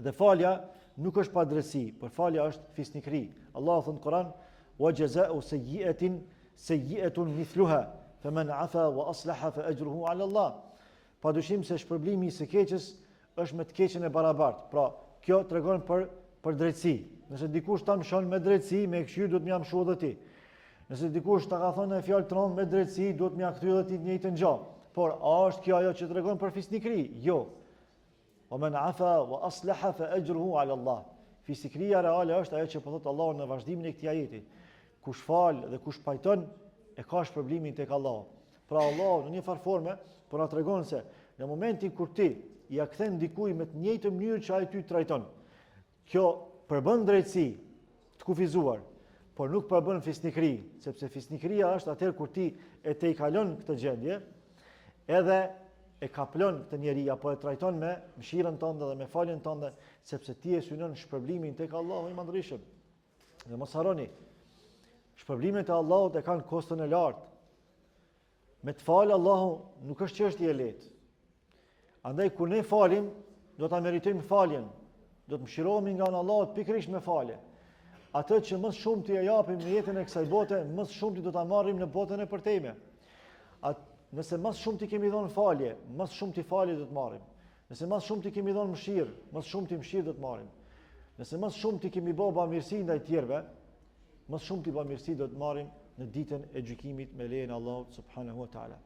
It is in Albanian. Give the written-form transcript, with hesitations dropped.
Dhe falja nuk është pa drejtësi, por falja është fisnikëri. Allahu thon në Kur'an: "Wa jazaa'u sayyi'atin sayyi'atun mithluha, faman 'afa wa aslaha fa ajruhu 'ala Allah." Padyshim se shpërblimi i së keqes është me të keqen e barabartë. Pra, kjo tregon për drejtësi. Nëse dikush ta mshon me drejtësi, me këshir duhet më mshu edhe ti. Nëse dikush ta ka thënë fjalë tron me drejtësi, duhet më kthy edhe ti të njëjtën gjë. Por a është kjo ajo që tregon për fisnikëri? Jo. Wa man 'afa wa aslaha fa ajruhu 'ala Allah. Fisnikëria reale është ajo që po thotë Allahu në vazhdimin e këtij ajeti. Kush fal dhe kush pajton e ka shpërblimin tek Allahu. Pra Allahu në një farë forme po na tregon se në momentin kur ti ja kthen dikujt me të njëjtën mënyrë që ai ty trajton, kjo përbën drejtësi të kufizuar, por nuk përbën fisnikëri, sepse fisnikëria është atëherë kur ti e te i kalon këtë gjendje, edhe e kaplon këtë njeri apo e trajton me mëshirën tënde dhe me faljen tënde, sepse ti e synon shpërblimin tek Allahu i Madhërisht. Dhe mos harroni, shpërblimet e Allahut e kanë kostën e lartë. Me të falë Allahu nuk është çështje e lehtë. Andaj kur ne falim, do ta meritojmë faljen. Do të mëshirohemi nga Allahu pikërisht me falje. Atë që më shumë t'i japim në jetën e kësaj bote, më shumë ti do ta marrim në botën e përtejme. Nëse më shumë ti kemi dhënë falje, më shumë ti falje do të marrim. Nëse më shumë ti kemi dhënë mëshirë, më shumë ti mëshirë do të marrim. Nëse më shumë ti kemi bërë bamirësi ndaj tjerëve, më shumë ti bamirësi do të marrim në ditën e gjykimit me lejen e Allahut subhanahu wa taala.